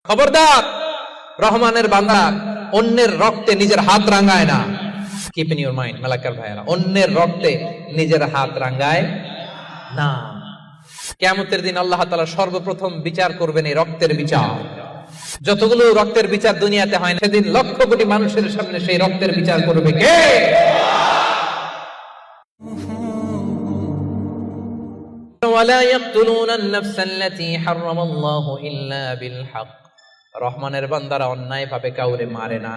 খবরদার, রহমানের বান্দা অন্যের রক্তে নিজের হাত রাঙায় না। Keep in your mind Malakar ভাইয়েরা, অন্যের রক্তে নিজের হাত রাঙায় না। কিয়ামতের দিন আল্লাহ তাআলা সর্বপ্রথম বিচার করবেন এই রক্তের বিচার। যতগুলো রক্তের বিচার দুনিয়াতে হয় না, সেদিন লক্ষ কোটি মানুষের সামনে সেই রক্তের বিচার করবে কে? ওয়ালা ইয়াকতুলুনা আন-নাফসাল্লাতী হারামাল্লাহু ইল্লা বিল হক। রহমানের বান্দারা অন্যায় ভাবে কাউরে মারে না,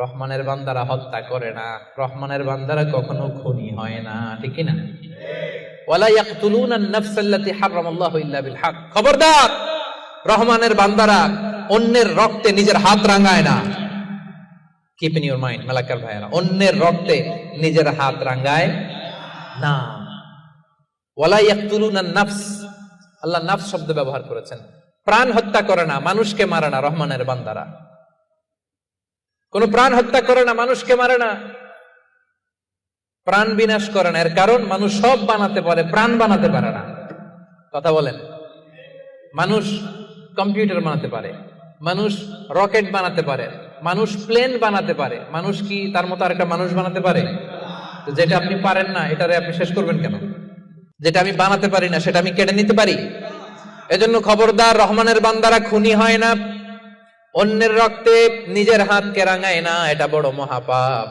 রহমানের বান্দারা হত্যা করে না, রহমানের বান্দারা কখনো খুনি হয় না, ঠিক কি না? ওয়ালা ইয়াকতুলুনা আন-নাফসাল্লাতী হারামাল্লাহু ইল্লা বিল হক। খবরদার, রহমানের বান্দারা অন্যের রক্তে নিজের হাত রাঙায় না। Keep in your mind Malakar ভাইয়েরা, অন্যের রক্তে নিজের হাত রাঙায় না। ওয়ালা ইয়াকতুলুনা আন-নাফস, আল্লাহ নাফস শব্দ ব্যবহার করেছেন। প্রাণ হত্যা করে না, মানুষকে মারে না। রহমানের বান্দারা কোন প্রাণ হত্যা করে না, মানুষকে মারে না, প্রাণ বিনাশ করে না। এর কারণ মানুষ সব বানাতে পারে, প্রাণ বানাতে পারে না। কথা বলেন। মানুষ কম্পিউটার বানাতে পারে, মানুষ রকেট বানাতে পারে, মানুষ প্লেন বানাতে পারে। মানুষ কি তার মতো আরেকটা মানুষ বানাতে পারে? তো যেটা আপনি পারেন না, এটারে আপনি শেষ করবেন কেন? যেটা আমি বানাতে পারি না, সেটা আমি কেড়ে নিতে পারি? এজন্য খবরদার, রহমানের বান্দারা খুনি হয় না, অন্যের রক্তে নিজের হাতকে রাঙায় না। এটা বড় মহাপাপ।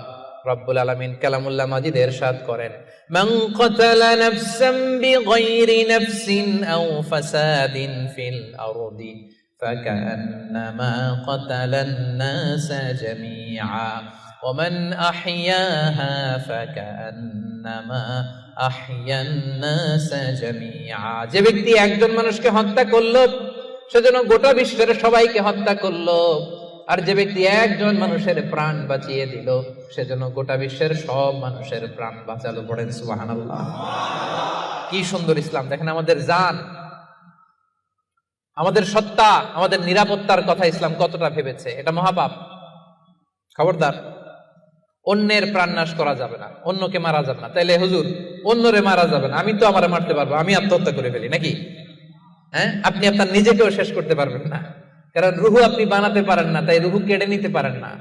রব্বুল আলামিন কালামুল্লাহ মাজিদে ইরশাদ করেন, মান কাতালা নাফসান বিগাইরি নাফসিন আও ফাসাদিন ফিল আরদি ফাকান্নামা কাতালান নাসা জামিআ ওয়া মান আহইয়াহা ফাকান্নামা আহইয়ান নাসা জামিআ। যে ব্যক্তি একজন মানুষকে হত্যা করলো, সেজন্য গোটা বিশ্বের সবাইকে হত্যা করলো। আর যে ব্যক্তি একজন মানুষের প্রাণ বাঁচিয়ে দিল, সেজন্য গোটা বিশ্বের সব মানুষের প্রাণ বাঁচালো। পড়েন সুবহানাল্লাহ। কি সুন্দর ইসলাম! দেখেন, আমাদের জান, আমাদের সত্তা, আমাদের নিরাপত্তার কথা ইসলাম কতটা ভেবেছে। এটা মহাপাপ। খবরদার, অন্যের প্রাণ নাশ করা যাবে না, অন্যকে মারা যাবে না। তাইলে হুজুর, অন্যরে মারা যাবে না, আমি তো আমারে মারতে পারবো, আমি আত্মহত্যা করে ফেলি নাকি? হ্যাঁ, আপনি আপনার নিজেকেও শেষ করতে পারবেন না, কারণ রুহু আপনি বানাতে পারেন না, তাই রুহু কেড়ে নিতে পারেন না।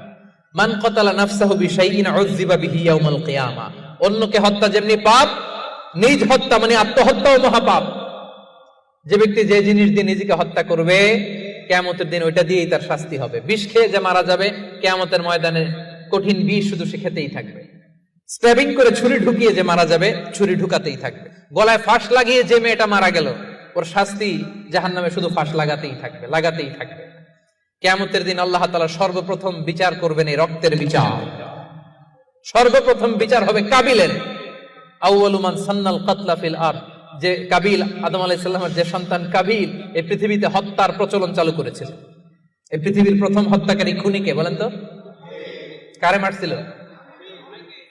মান কাতালা নাফসাহু বিশাইইন উযযিবা বিহি ইয়াউমাল কিয়ামা। অন্যকে হত্যা যেমনি পাপ, নিজ হত্যা মানে আত্মহত্যাও মহাপাপ। যে ব্যক্তি যে জিনিস দিয়ে নিজেকে হত্যা করবে, কিয়ামতের দিন ওইটা দিয়েই তার শাস্তি হবে। বিষ খেয়ে যে মারা যাবে, কিয়ামতের ময়দানে কঠিন বিষ শুধু সে খেতেই থাকবে। স্ট্যাবিং করে ছুরি ঢুকিয়ে যে মারা যাবে, ছুরি ঢুকাতেই থাকবে। গলায় ফাঁস লাগিয়ে যে মেয়েটা মারা গেল, ওর শাস্তি জাহান্নামে শুধু ফাঁস লাগাতেই থাকবে, লাগাতেই থাকবে। কিয়ামতের দিন আল্লাহ তাআলা সর্বপ্রথম বিচার করবেন এই রক্তের বিচার। সর্বপ্রথম বিচার হবে কাবিলের। আউয়ালু মান সান্নাল কাতলা ফিল আরদ। যে কাবিল, আদম আলাইহিস সালামের যে সন্তান কাবিল, এই পৃথিবীতে হত্যার প্রচলন চালু করেছিল। এই পৃথিবীর প্রথম হত্যাকারী খুনিকে বলেন তো? কারে মারছিল?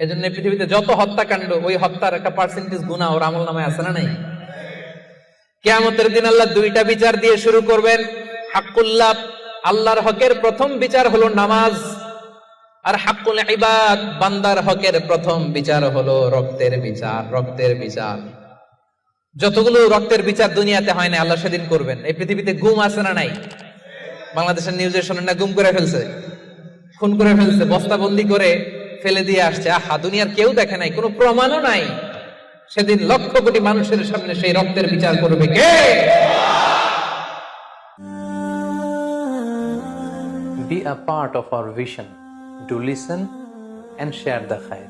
এজন্য পৃথিবীতে যত হত্যাকাণ্ড, ওই হত্যার একটা পার্সেন্টেজ গুনাহ ওর আমলনামায় আছে না নাই? কিয়ামতের দিন আল্লাহ দুইটা বিচার দিয়ে শুরু করবেন। হাক্কুল্লাহ, আল্লাহর হকের প্রথম বিচার হলো নামাজ। আর হাক্কুল ইবাদ, বান্দার হকের প্রথম বিচার হলো রক্তের বিচার। রক্তের বিচার, যতগুলো রক্তের বিচার দুনিয়াতে হয় না, আল্লাহ সেদিন করবেন। এই পৃথিবীতে গুম আছে না নাই? বাংলাদেশের নিউজে শোনেন না, গুম করে ফেলছে, খুন করে ফেলছে, বস্তাবন্দি করে ফেলে দিয়ে আসছে। আহা, দুনিয়ার কেউ দেখে নাই, কোনো প্রমাণও নাই। সেদিন লক্ষ কোটি মানুষের সামনে সেই রক্তের বিচার করবে কে? Be a part of our vision. Do listen and share the khair.